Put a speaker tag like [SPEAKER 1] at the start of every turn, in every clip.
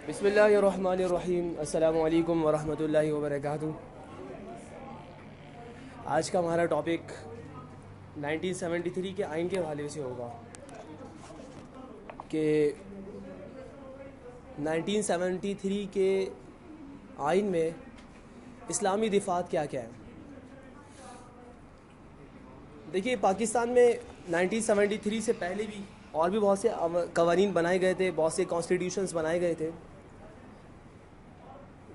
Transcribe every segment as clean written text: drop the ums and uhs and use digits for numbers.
[SPEAKER 1] بسم اللہ الرحمن الرحیم، السلام علیکم ورحمۃ اللہ وبرکاتہ۔ آج کا ہمارا ٹاپک 1973 کے آئین کے حوالے سے ہوگا کہ 1973 کے آئین میں اسلامی دفاعات کیا کیا ہے۔ دیکھیے، پاکستان میں 1973 سے پہلے بھی اور بھی بہت سے قوانین بنائے گئے تھے، بہت سے کانسٹیٹیوشنز بنائے گئے تھے،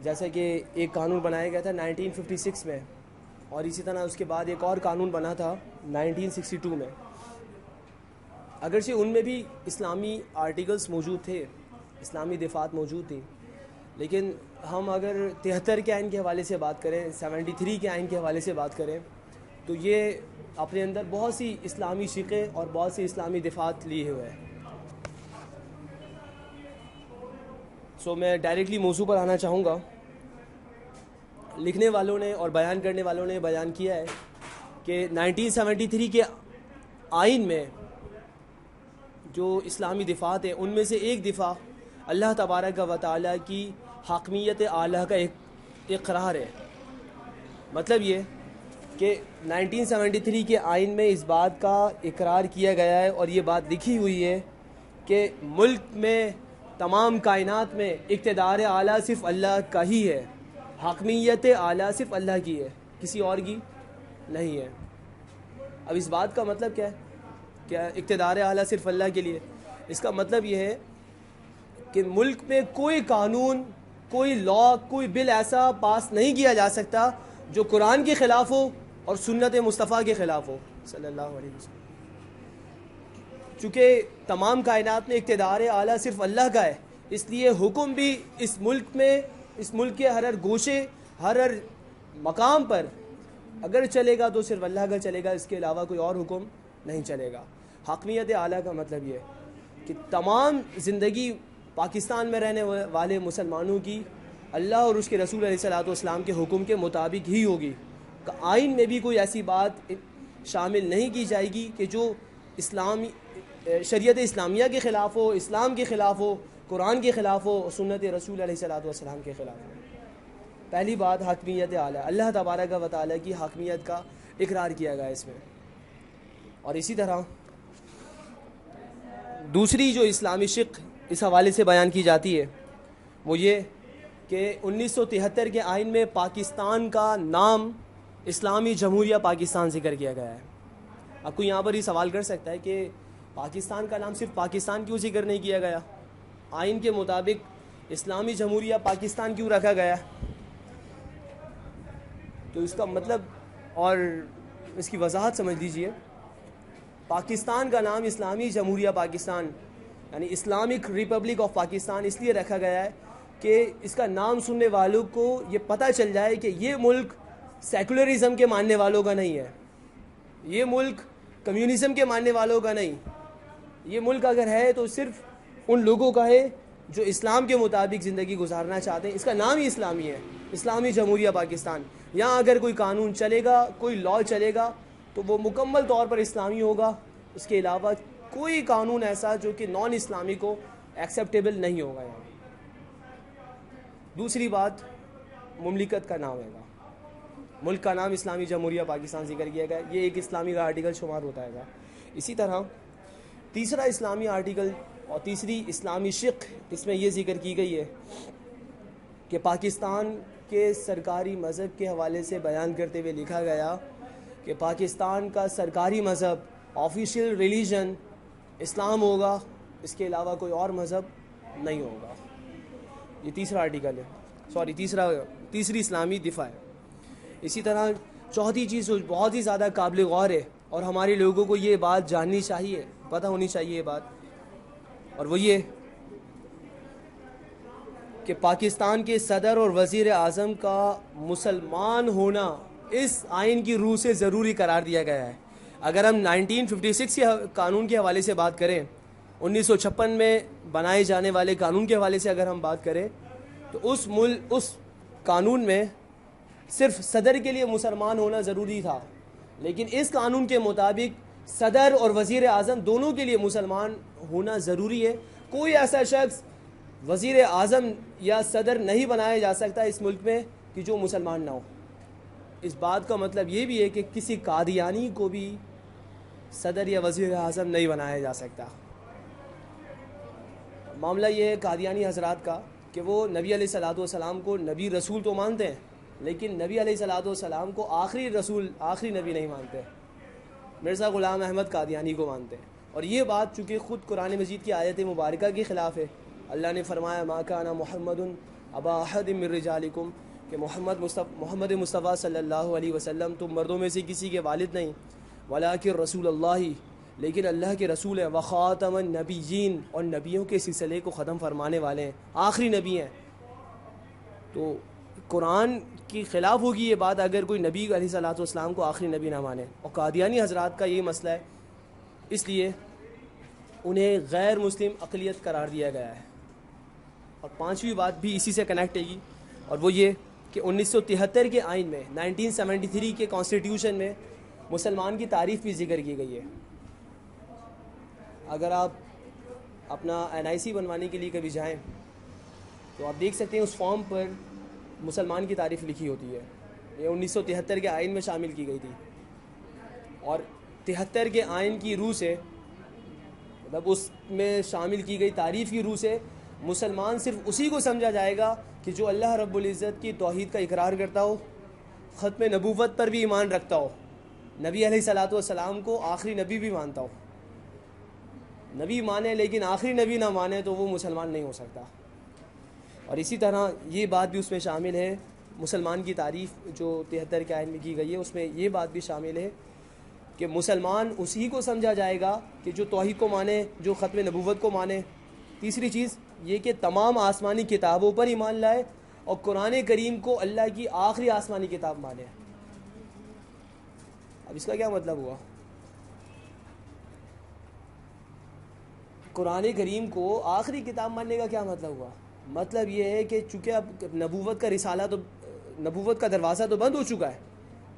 [SPEAKER 1] جیسا کہ ایک قانون بنایا گیا تھا 1956 میں، اور اسی طرح اس کے بعد ایک اور قانون بنا تھا 1962 میں۔ اگرچہ ان میں بھی اسلامی آرٹیکلز موجود تھے، اسلامی دفاعات موجود تھی، لیکن ہم اگر 73 کے آئین کے حوالے سے بات کریں، 73 کے آئین کے حوالے سے بات کریں، تو یہ اپنے اندر بہت سی اسلامی شقیں اور بہت سی اسلامی دفاعات لیے ہوئے ہیں۔ میں ڈائریکٹلی موضوع پر آنا چاہوں گا۔ لکھنے والوں نے اور بیان کرنے والوں نے بیان کیا ہے کہ 1973 کے آئین میں جو اسلامی دفاعات ہیں، ان میں سے ایک دفاع اللہ تبارک و تعالیٰ کی حاکمیت اعلیٰ کا ایک اقرار ہے۔ مطلب یہ کہ 1973 کے آئین میں اس بات کا اقرار کیا گیا ہے اور یہ بات لکھی ہوئی ہے کہ ملک میں، تمام کائنات میں اقتدار اعلیٰ صرف اللہ کا ہی ہے، حاکمیت اعلیٰ صرف اللہ کی ہے، کسی اور کی نہیں ہے۔ اب اس بات کا مطلب کیا ہے؟ کیا اقتدار اعلیٰ صرف اللہ کے لیے؟ اس کا مطلب یہ ہے کہ ملک میں کوئی قانون، کوئی لا، کوئی بل ایسا پاس نہیں کیا جا سکتا جو قرآن کے خلاف ہو اور سنت مصطفیٰ کے خلاف ہو صلی اللہ علیہ وسلم۔ چونکہ تمام کائنات میں اقتدار اعلیٰ صرف اللہ کا ہے، اس لیے حکم بھی اس ملک میں، اس ملک کے ہر گوشے، ہر مقام پر اگر چلے گا تو صرف اللہ کا چلے گا، اس کے علاوہ کوئی اور حکم نہیں چلے گا۔ حاکمیت اعلیٰ کا مطلب یہ ہے کہ تمام زندگی پاکستان میں رہنے والے مسلمانوں کی اللہ اور اس کے رسول علیہ الصلوۃ والسلام کے حکم کے مطابق ہی ہوگی۔ آئین میں بھی کوئی ایسی بات شامل نہیں کی جائے گی کہ جو اسلامی شریعت اسلامیہ کے خلاف ہو، اسلام کے خلاف ہو، قرآن کے خلاف ہو، سنت رسول علیہ الصلوۃ والسلام کے خلاف ہو۔ پہلی بات حاکمیت اعلیٰ، اللہ تبارک و تعالیٰ کی حاکمیت کا اقرار کیا گیا اس میں۔ اور اسی طرح دوسری جو اسلامی شق اس حوالے سے بیان کی جاتی ہے وہ یہ کہ 1973 کے آئین میں پاکستان کا نام اسلامی جمہوریہ پاکستان ذکر کیا گیا ہے۔ اب کوئی یہاں پر یہ سوال کر سکتا ہے کہ پاکستان کا نام صرف پاکستان کیوں ذکر نہیں کیا گیا؟ آئین کے مطابق اسلامی جمہوریہ پاکستان کیوں رکھا گیا؟ تو اس کا مطلب اور اس کی وضاحت سمجھ لیجئے۔ پاکستان کا نام اسلامی جمہوریہ پاکستان یعنی اسلامک ریپبلک آف پاکستان اس لیے رکھا گیا ہے کہ اس کا نام سننے والوں کو یہ پتہ چل جائے کہ یہ ملک سیکولرزم کے ماننے والوں کا نہیں ہے، یہ ملک کمیونزم کے ماننے والوں کا نہیں، یہ ملک اگر ہے تو صرف ان لوگوں کا ہے جو اسلام کے مطابق زندگی گزارنا چاہتے ہیں۔ اس کا نام ہی اسلامی ہے، اسلامی جمہوریہ پاکستان۔ یہاں اگر کوئی قانون چلے گا، کوئی لا چلے گا تو وہ مکمل طور پر اسلامی ہوگا، اس کے علاوہ کوئی قانون ایسا جو کہ نان اسلامی کو ایکسیپٹیبل نہیں ہوگا یہاں۔ دوسری بات، مملکت کا نام ہے گا، ملک کا نام اسلامی جمہوریہ پاکستان ذکر کیا گیا، یہ ایک اسلامی کا آرٹیکل شمار ہوتا ہے گا۔ اسی طرح تیسرا اسلامی آرٹیکل اور تیسری اسلامی شق اس میں یہ ذکر کی گئی ہے کہ پاکستان کے سرکاری مذہب کے حوالے سے بیان کرتے ہوئے لکھا گیا کہ پاکستان کا سرکاری مذہب، آفیشیل ریلیجن اسلام ہوگا، اس کے علاوہ کوئی اور مذہب نہیں ہوگا۔ یہ تیسرا آرٹیکل ہے، تیسری اسلامی دفاع ہے۔ اسی طرح چوتھی چیز جو بہت ہی زیادہ قابل غور ہے اور ہمارے لوگوں کو یہ بات جاننی چاہیے، پتہ ہونی چاہیے یہ بات، اور وہ یہ کہ پاکستان کے صدر اور وزیر اعظم کا مسلمان ہونا اس آئین کی روح سے ضروری قرار دیا گیا ہے۔ اگر ہم 1956 کے قانون کے حوالے سے بات کریں، 1956 میں بنائے جانے والے قانون کے حوالے سے اگر ہم بات کریں تو اس قانون میں صرف صدر کے لیے مسلمان ہونا ضروری تھا، لیکن اس قانون کے مطابق صدر اور وزیر اعظم دونوں کے لیے مسلمان ہونا ضروری ہے۔ کوئی ایسا شخص وزیر اعظم یا صدر نہیں بنایا جا سکتا اس ملک میں کہ جو مسلمان نہ ہو. اس بات کا مطلب یہ بھی ہے کہ کسی قادیانی کو بھی صدر یا وزیر اعظم نہیں بنایا جا سکتا. معاملہ یہ ہے قادیانی حضرات کا کہ وہ نبی علیہ الصلوۃ والسلام کو نبی رسول تو مانتے ہیں، لیکن نبی علیہ الصلوۃ والسلام کو آخری رسول آخری نبی نہیں مانتے. مرزا غلام احمد قادیانی کو مانتے ہیں، اور یہ بات چونکہ خود قرآن مجید کی آیت مبارکہ کے خلاف ہے. اللہ نے فرمایا ما کان محمد ابا احد من رجالکم، کہ محمد مصطفیٰ صلی اللہ علیہ وسلم تم مردوں میں سے کسی کے والد نہیں، ولکن رسول اللہ، لیکن اللہ کے رسول ہیں، وخاتم النبیین، اور نبیوں کے سلسلے کو ختم فرمانے والے ہیں، آخری نبی ہیں. تو قرآن کی خلاف ہوگی یہ بات اگر کوئی نبی علیہ الصلوۃ والسلام کو آخری نبی نہ مانے. اور قادیانی حضرات کا یہ مسئلہ ہے، اس لیے انہیں غیر مسلم اقلیت قرار دیا گیا ہے. اور پانچویں بات بھی اسی سے کنیکٹ ہے گی، اور وہ یہ کہ 1973 کے آئین میں 1973 کے کانسٹیٹیوشن میں مسلمان کی تعریف بھی ذکر کی گئی ہے. اگر آپ اپنا NIC بنوانے کے لیے کبھی جائیں تو آپ دیکھ سکتے ہیں اس فارم پر مسلمان کی تعریف لکھی ہوتی ہے. یہ 1973 کے آئین میں شامل کی گئی تھی، اور 73 کے آئین کی روح سے، مطلب اس میں شامل کی گئی تعریف کی روح سے مسلمان صرف اسی کو سمجھا جائے گا کہ جو اللہ رب العزت کی توحید کا اقرار کرتا ہو، ختم نبوت پر بھی ایمان رکھتا ہو، نبی علیہ الصلوۃ والسلام کو آخری نبی بھی مانتا ہو. نبی مانے لیکن آخری نبی نہ مانے تو وہ مسلمان نہیں ہو سکتا. اور اسی طرح یہ بات بھی اس میں شامل ہے، مسلمان کی تعریف جو 73 کے آئین میں کی گئی ہے اس میں یہ بات بھی شامل ہے کہ مسلمان اسی کو سمجھا جائے گا کہ جو توحید کو مانے، جو ختم نبوت کو مانے. تیسری چیز یہ کہ تمام آسمانی کتابوں پر ایمان لائے اور قرآن کریم کو اللہ کی آخری آسمانی کتاب مانے. اب اس کا کیا مطلب ہوا؟ قرآن کریم کو آخری کتاب ماننے کا کیا مطلب ہوا؟ مطلب یہ ہے کہ چونکہ اب نبوت کا دروازہ تو بند ہو چکا ہے،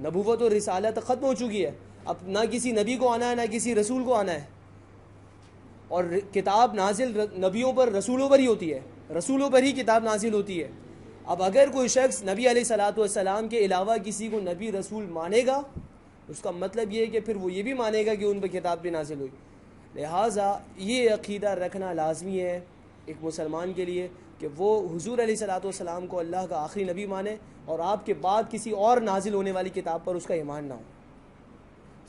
[SPEAKER 1] نبوت اور رسالت ختم ہو چکی ہے. اب نہ کسی نبی کو آنا ہے، نہ کسی رسول کو آنا ہے، اور کتاب نازل نبیوں پر، رسولوں پر ہی ہوتی ہے، رسولوں پر ہی کتاب نازل ہوتی ہے. اب اگر کوئی شخص نبی علیہ الصلوۃ والسلام کے علاوہ کسی کو نبی رسول مانے گا، اس کا مطلب یہ ہے کہ پھر وہ یہ بھی مانے گا کہ ان پر کتاب بھی نازل ہوئی. لہٰذا یہ عقیدہ رکھنا لازمی ہے ایک مسلمان کے لیے کہ وہ حضور علیہ الصلوۃ والسلام کو اللہ کا آخری نبی مانے، اور آپ کے بعد کسی اور نازل ہونے والی کتاب پر اس کا ایمان نہ ہو.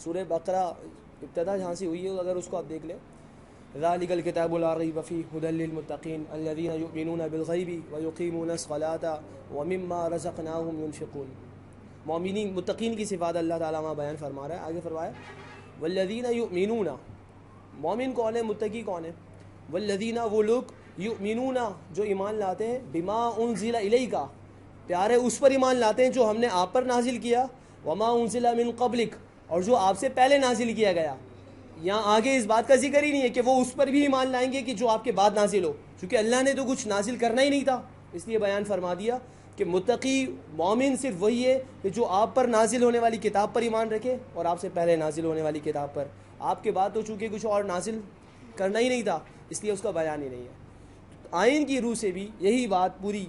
[SPEAKER 1] سورہ بقرہ ابتدا جہاں سے ہوئی ہے اگر اس کو آپ دیکھ لیں، ذالک الکتاب لا ریب فیہ ھدی للمتقین الذین یؤمنون بالغیب ویقیمون الصلاۃ ومما رزقناہم ینفقون. مومنین متقین کی صفات اللہ تعالیٰ وہاں بیان فرما رہا ہے. آگے فرمایا والذین یؤمنون، مومن کون ہے، متقی کون ہے؟ والذین، وہ لوگ، یؤمنون، جو ایمان لاتے ہیں، بما انزل الیک، پیارے اس پر ایمان لاتے ہیں جو ہم نے آپ پر نازل کیا، وما انزل من قبلک، اور جو آپ سے پہلے نازل کیا گیا. یہاں آگے اس بات کا ذکر ہی نہیں ہے کہ وہ اس پر بھی ایمان لائیں گے کہ جو آپ کے بعد نازل ہو، چونکہ اللہ نے تو کچھ نازل کرنا ہی نہیں تھا، اس لیے بیان فرما دیا کہ متقی مومن صرف وہی ہے کہ جو آپ پر نازل ہونے والی کتاب پر ایمان رکھے اور آپ سے پہلے نازل ہونے والی کتاب پر. آپ کے بعد تو چونکہ کچھ اور نازل کرنا ہی نہیں تھا اس لیے اس کا بیان ہی نہیں ہے. آئین کی روح سے بھی یہی بات پوری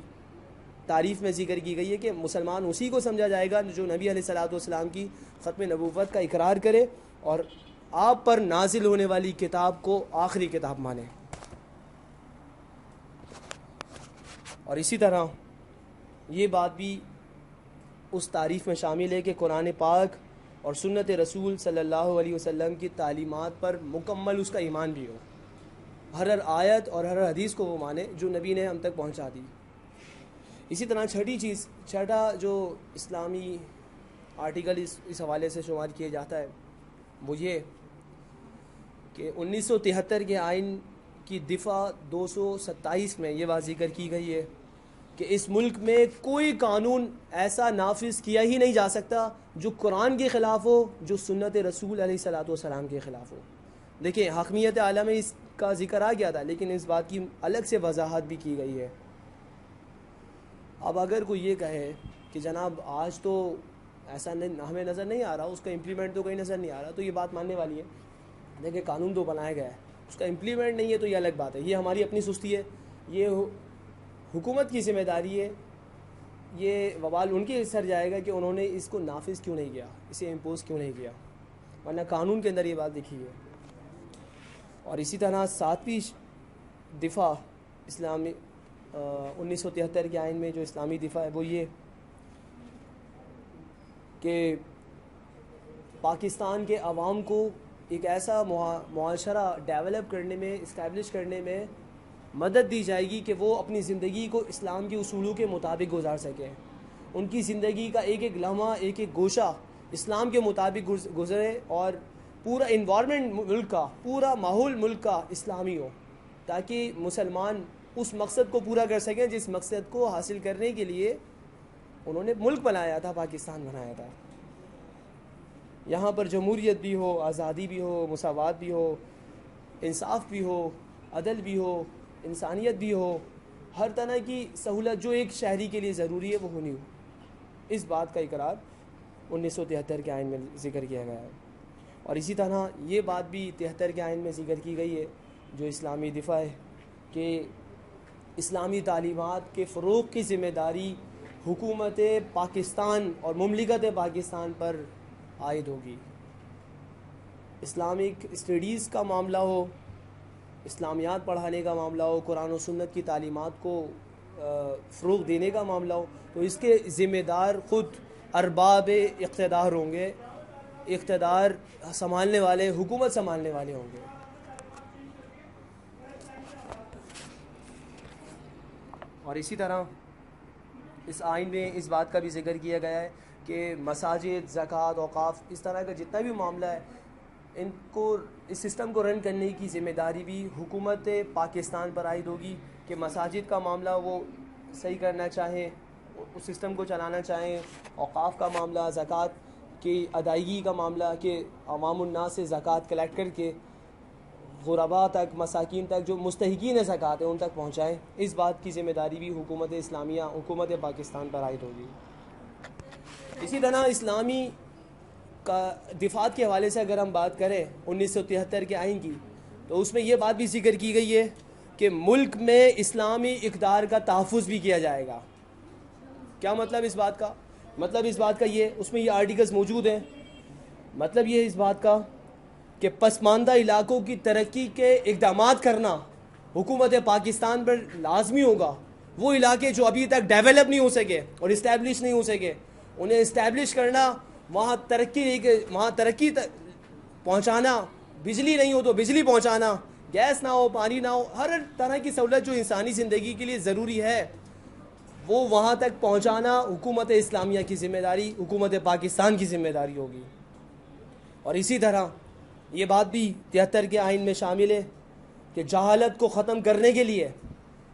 [SPEAKER 1] تعریف میں ذکر کی گئی ہے کہ مسلمان اسی کو سمجھا جائے گا جو نبی علیہ الصلوۃ والسلام کی ختم نبوت کا اقرار کرے اور آپ پر نازل ہونے والی کتاب کو آخری کتاب مانے. اور اسی طرح یہ بات بھی اس تعریف میں شامل ہے کہ قرآن پاک اور سنت رسول صلی اللہ علیہ وسلم کی تعلیمات پر مکمل اس کا ایمان بھی ہو، ہر آیت اور ہر حدیث کو وہ مانے جو نبی نے ہم تک پہنچا دی. اسی طرح چھٹا جو اسلامی آرٹیکل اس حوالے سے شمار کیا جاتا ہے وہ یہ کہ 1973 کے آئین کی دفعہ 227 میں یہ بات ذکر کی گئی ہے کہ اس ملک میں کوئی قانون ایسا نافذ کیا ہی نہیں جا سکتا جو قرآن کے خلاف ہو، جو سنت رسول علیہ الصلوۃ والسلام کے خلاف ہو. دیکھیں حاکمیت اعلیٰ میں اس کا ذکر آ گیا تھا لیکن اس بات کی الگ سے وضاحت بھی کی گئی ہے. اب اگر کوئی یہ کہے کہ جناب آج تو ایسا ہمیں نظر نہیں آ رہا، اس کا امپلیمنٹ تو کہیں نظر نہیں آ رہا، تو یہ بات ماننے والی ہے. دیکھیں قانون تو بنایا گیا ہے، اس کا امپلیمنٹ نہیں ہے تو یہ الگ بات ہے، یہ ہماری اپنی سستی ہے. یہ حکومت کی ذمہ داری ہے، یہ وبال ان کے سر جائے گا کہ انہوں نے اس کو نافذ کیوں نہیں کیا، اسے امپوز کیوں نہیں کیا، ورنہ قانون کے اندر یہ بات لکھی ہے۔ اور اسی طرح 7ویں دفاع اسلامی 1973 کے آئین میں جو اسلامی دفاع ہے وہ یہ کہ پاکستان کے عوام کو ایک ایسا معاشرہ ڈیولپ کرنے میں، اسٹیبلش کرنے میں مدد دی جائے گی کہ وہ اپنی زندگی کو اسلام کے اصولوں کے مطابق گزار سکیں، ان کی زندگی کا ایک ایک لمحہ، ایک ایک گوشہ اسلام کے مطابق گزرے، اور پورا انوائرمنٹ ملک کا، پورا ماحول ملک کا اسلامی ہو، تاکہ مسلمان اس مقصد کو پورا کر سکیں جس مقصد کو حاصل کرنے کے لیے انہوں نے ملک بنایا تھا، پاکستان بنایا تھا۔ یہاں پر جمہوریت بھی ہو، آزادی بھی ہو، مساوات بھی ہو، انصاف بھی ہو، عدل بھی ہو، انسانیت بھی ہو، ہر طرح کی سہولت جو ایک شہری کے لیے ضروری ہے وہ ہونی ہو۔ اس بات کا اقرار 1973 کے آئین میں ذکر کیا گیا ہے، اور اسی طرح یہ بات بھی 73 کے آئین میں ذکر کی گئی ہے جو اسلامی دفاع ہے کہ اسلامی تعلیمات کے فروغ کی ذمہ داری حکومت پاکستان اور مملکت پاکستان پر عائد ہوگی۔ اسلامک اسٹڈیز کا معاملہ ہو، اسلامیات پڑھانے کا معاملہ ہو، قرآن و سنت کی تعلیمات کو فروغ دینے کا معاملہ ہو، تو اس کے ذمہ دار خود ارباب اقتدار ہوں گے، اقتدار سنبھالنے والے، حکومت سنبھالنے والے ہوں گے۔ اور اسی طرح اس آئین میں اس بات کا بھی ذکر کیا گیا ہے کہ مساجد، زکوٰۃ، اوقاف، اس طرح کا جتنا بھی معاملہ ہے، ان کو، اس سسٹم کو رن کرنے کی ذمہ داری بھی حکومت پاکستان پر عائد ہوگی کہ مساجد کا معاملہ وہ صحیح کرنا چاہیں، اس سسٹم کو چلانا چاہیں، اوقاف کا معاملہ، زکوٰۃ کی ادائیگی کا معاملہ کہ عوام الناس سے زکوٰۃ کلیکٹ کر کے غرباء تک، مساکین تک، جو مستحقین زکوٰۃ ہیں ان تک پہنچائیں۔ اس بات کی ذمہ داری بھی حکومت اسلامیہ، حکومت پاکستان پر عائد ہوگی۔ اسی طرح اسلامی کا دفاع کے حوالے سے اگر ہم بات کریں 1973 کے آئین کی، تو اس میں یہ بات بھی ذکر کی گئی ہے کہ ملک میں اسلامی اقدار کا تحفظ بھی کیا جائے گا۔ کیا مطلب اس بات کا؟ مطلب اس بات کا یہ، اس میں یہ آرٹیکلز موجود ہیں، مطلب یہ اس بات کا کہ پسماندہ علاقوں کی ترقی کے اقدامات کرنا حکومت پاکستان پر لازمی ہوگا۔ وہ علاقے جو ابھی تک ڈیولپ نہیں ہو سکے اور اسٹیبلش نہیں ہو سکے، انہیں اسٹیبلش کرنا، وہاں ترقی پہنچانا، بجلی نہیں ہو تو بجلی پہنچانا، گیس نہ ہو، پانی نہ ہو، ہر طرح کی سہولت جو انسانی زندگی کے لیے ضروری ہے وہ وہاں تک پہنچانا حکومت اسلامیہ کی ذمہ داری، حکومت پاکستان کی ذمہ داری ہوگی۔ اور اسی طرح یہ بات بھی 73 کے آئین میں شامل ہے کہ جہالت کو ختم کرنے کے لیے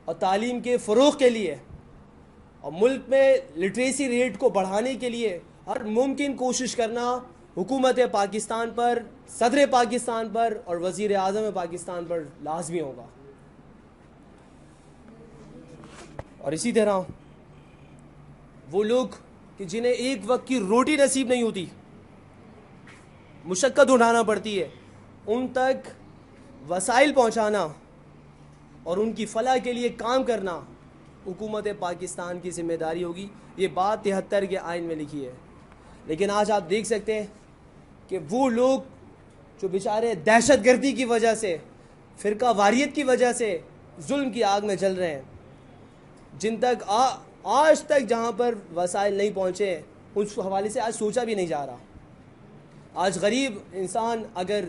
[SPEAKER 1] اور تعلیم کے فروغ کے لیے اور ملک میں لٹریسی ریٹ کو بڑھانے کے لیے ہر ممکن کوشش کرنا حکومت پاکستان پر، صدر پاکستان پر اور وزیر اعظم پاکستان پر لازمی ہوگا۔ اور اسی طرح وہ لوگ کہ جنہیں ایک وقت کی روٹی نصیب نہیں ہوتی، مشقت اٹھانا پڑتی ہے، ان تک وسائل پہنچانا اور ان کی فلاح کے لیے کام کرنا حکومت پاکستان کی ذمہ داری ہوگی۔ یہ بات 73 کے آئین میں لکھی ہے۔ لیکن آج آپ دیکھ سکتے ہیں کہ وہ لوگ جو بیچارے دہشت گردی کی وجہ سے، فرقہ واریت کی وجہ سے ظلم کی آگ میں جل رہے ہیں، جن تک آج تک جہاں پر وسائل نہیں پہنچے، اس حوالے سے آج سوچا بھی نہیں جا رہا۔ آج غریب انسان اگر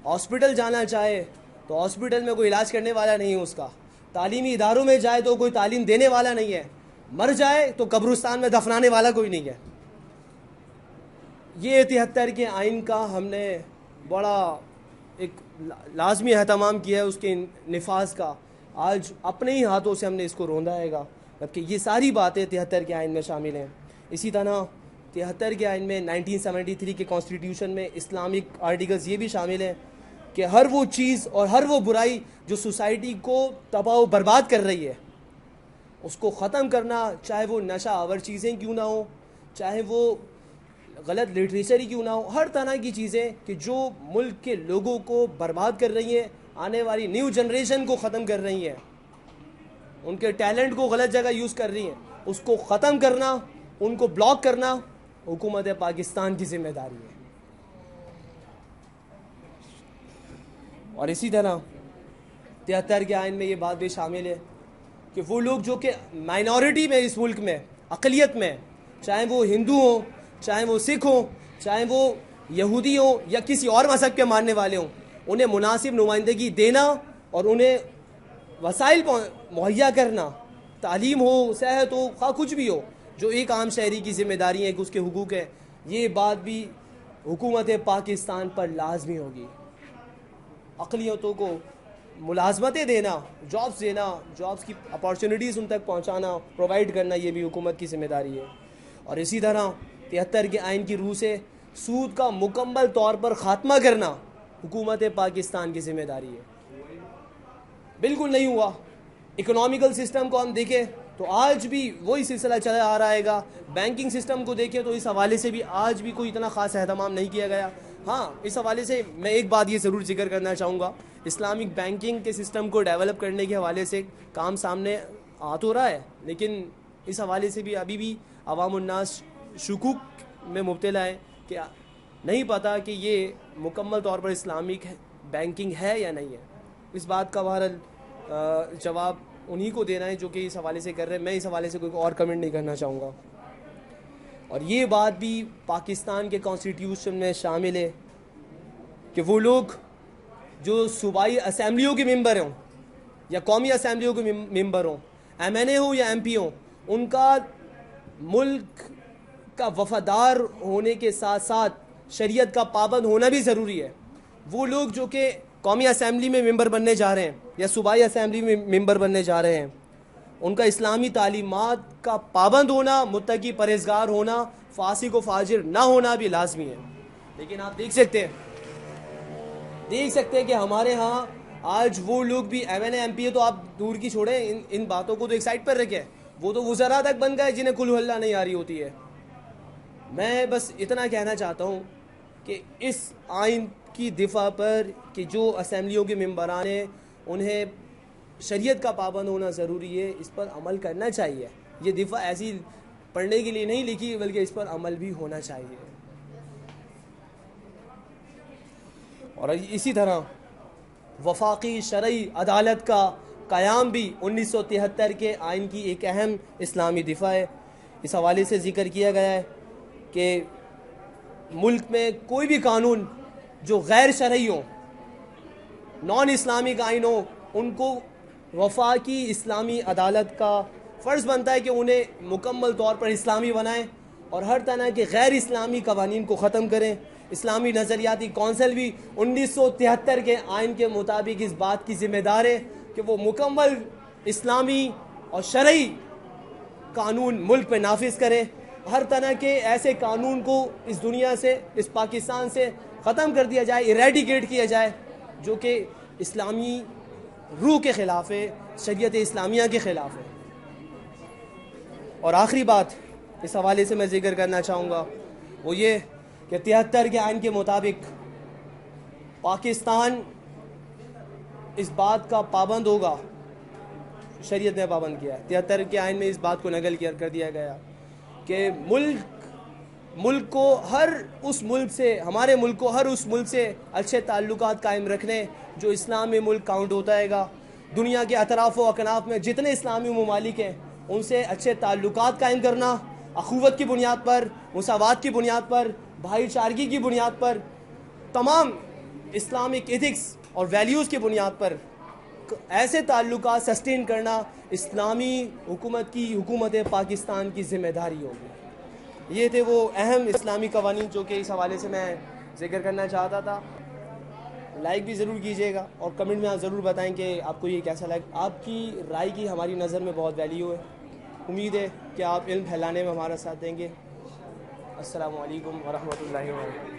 [SPEAKER 1] ہاسپٹل جانا چاہے تو ہاسپٹل میں کوئی علاج کرنے والا نہیں ہے اس کا، تعلیمی اداروں میں جائے تو کوئی تعلیم دینے والا نہیں ہے، مر جائے تو قبرستان میں دفنانے والا کوئی نہیں ہے۔ یہ 73 کے آئین کا ہم نے بڑا ایک لازمی اہتمام کیا ہے اس کے نفاذ کا۔ آج اپنے ہی ہاتھوں سے ہم نے اس کو روندا ہے گا، جبکہ یہ ساری باتیں 73 کے آئین میں شامل ہیں۔ اسی طرح 73 کے آئین میں 1973 کے کانسٹیٹیوشن میں اسلامک آرٹیکلز یہ بھی شامل ہیں کہ ہر وہ چیز اور ہر وہ برائی جو سوسائٹی کو تباہ و برباد کر رہی ہے اس کو ختم کرنا، چاہے وہ نشہ آور چیزیں کیوں نہ ہوں، چاہے وہ غلط لٹریچر ہی کیوں نہ ہو، ہر طرح کی چیزیں کہ جو ملک کے لوگوں کو برباد کر رہی ہیں، آنے والی نیو جنریشن کو ختم کر رہی ہیں، ان کے ٹیلنٹ کو غلط جگہ یوز کر رہی ہیں، اس کو ختم کرنا، ان کو بلاک کرنا حکومت پاکستان کی ذمہ داری ہے۔ اور اسی طرح 73 کے آئین میں یہ بات بھی شامل ہے کہ وہ لوگ جو کہ مائنورٹی میں اس ملک میں اقلیت میں، چاہے وہ ہندو ہوں، چاہے وہ سکھ ہوں، چاہے وہ یہودی ہوں یا کسی اور مذہب کے ماننے والے ہوں، انہیں مناسب نمائندگی دینا اور انہیں وسائل مہیا کرنا، تعلیم ہو، صحت ہو، خواہ کچھ بھی ہو، جو ایک عام شہری کی ذمہ داری ہے کہ اس کے حقوق ہیں، یہ بات بھی حکومت پاکستان پر لازمی ہوگی۔ اقلیتوں کو ملازمتیں دینا، جابز دینا، جابز کی اپارچونیٹیز ان تک پہنچانا، پرووائڈ کرنا، یہ بھی حکومت کی ذمہ داری ہے۔ اور اسی طرح 73 کے آئین کی روح سے سود کا مکمل طور پر خاتمہ کرنا حکومت پاکستان کی ذمہ داری ہے۔ بالکل نہیں ہوا۔ اکنامیکل سسٹم کو ہم دیکھیں تو آج بھی وہی سلسلہ چلا آ رہا ہے گا، بینکنگ سسٹم کو دیکھیں تو اس حوالے سے بھی آج بھی کوئی اتنا خاص اہتمام نہیں کیا گیا۔ ہاں، اس حوالے سے میں ایک بات یہ ضرور ذکر کرنا چاہوں گا، اسلامک بینکنگ کے سسٹم کو ڈیولپ کرنے کے حوالے سے کام سامنے آ تو رہا ہے، لیکن اس حوالے سے بھی ابھی بھی عوام الناس شکوک میں مبتلا ہے کہ نہیں پتہ کہ یہ مکمل طور پر اسلامک بینکنگ ہے یا نہیں ہے۔ اس بات کا بہرحال جواب انہی کو دینا ہے جو کہ اس حوالے سے کر رہے ہیں، میں اس حوالے سے کوئی اور کمنٹ نہیں کرنا چاہوں گا۔ اور یہ بات بھی پاکستان کے کانسٹیٹیوشن میں شامل ہے کہ وہ لوگ جو صوبائی اسمبلیوں کے ممبر ہوں یا قومی اسمبلیوں کے ممبر ہوں، ایم این اے ہوں یا ایم پی ہوں، ان کا ملک کا وفادار ہونے کے ساتھ ساتھ شریعت کا پابند ہونا بھی ضروری ہے۔ وہ لوگ جو کہ قومی اسمبلی میں ممبر بننے جا رہے ہیں یا صوبائی اسمبلی میں ممبر بننے جا رہے ہیں، ان کا اسلامی تعلیمات کا پابند ہونا، متقی پرہیزگار ہونا، فاسق و فاجر نہ ہونا بھی لازمی ہے۔ لیکن آپ دیکھ سکتے ہیں کہ ہمارے ہاں آج وہ لوگ بھی M N A M P A تو آپ دور کی چھوڑیں، ان باتوں کو تو ایک سائڈ پر رکھیں، وہ تو وزراء تک بن گئے جنہیں کل اللہ نہیں آ رہی ہوتی ہے۔ میں بس اتنا کہنا چاہتا ہوں کہ اس آئین کی دفاع پر کہ جو اسمبلیوں کے ممبران ہیں انہیں شریعت کا پابند ہونا ضروری ہے، اس پر عمل کرنا چاہیے۔ یہ دفاع ایسی پڑھنے کے لیے نہیں لکھی بلکہ اس پر عمل بھی ہونا چاہیے۔ اور اسی طرح وفاقی شرعی عدالت کا قیام بھی 1973 کے آئین کی ایک اہم اسلامی دفاع ہے۔ اس حوالے سے ذکر کیا گیا ہے کہ ملک میں کوئی بھی قانون جو غیر شرعی ہو، نان اسلامک آئین ہو، ان کو وفاقی اسلامی عدالت کا فرض بنتا ہے کہ انہیں مکمل طور پر اسلامی بنائیں اور ہر طرح کے غیر اسلامی قوانین کو ختم کریں۔ اسلامی نظریاتی کونسل بھی 1973 کے آئین کے مطابق اس بات کی ذمہ دار ہے کہ وہ مکمل اسلامی اور شرعی قانون ملک پہ نافذ کریں، ہر طرح کے ایسے قانون کو اس دنیا سے، اس پاکستان سے ختم کر دیا جائے، ایریڈیکیٹ کیا جائے، جو کہ اسلامی روح کے خلاف ہے، شریعت اسلامیہ کے خلاف ہے۔ اور آخری بات اس حوالے سے میں ذکر کرنا چاہوں گا وہ یہ کہ 73 کے آئین کے مطابق پاکستان اس بات کا پابند ہوگا، شریعت نے پابند کیا ہے، 73 کے آئین میں اس بات کو نقل کر دیا گیا کہ ملک کو ہمارے ملک کو ہر اس ملک سے اچھے تعلقات قائم رکھنے جو اسلامی ملک کاؤنٹ ہوتا ہے گا۔ دنیا کے اطراف و اکناف میں جتنے اسلامی ممالک ہیں ان سے اچھے تعلقات قائم کرنا، اخوت کی بنیاد پر، مساوات کی بنیاد پر، بھائی چارگی کی بنیاد پر، تمام اسلامک ایتھکس اور ویلیوز کی بنیاد پر ایسے تعلقات سسٹین کرنا اسلامی حکومت پاکستان کی ذمہ داری ہوگی۔ یہ تھے وہ اہم اسلامی قوانین جو کہ اس حوالے سے میں ذکر کرنا چاہتا تھا۔ لائک بھی ضرور کیجیے گا اور کمنٹ میں آپ ضرور بتائیں کہ آپ کو یہ کیسا لگا۔ آپ کی رائے کی ہماری نظر میں بہت ویلیو ہے۔ امید ہے کہ آپ علم پھیلانے میں ہمارا ساتھ دیں گے۔ السلام علیکم ورحمۃ اللہ وبرکاتہ۔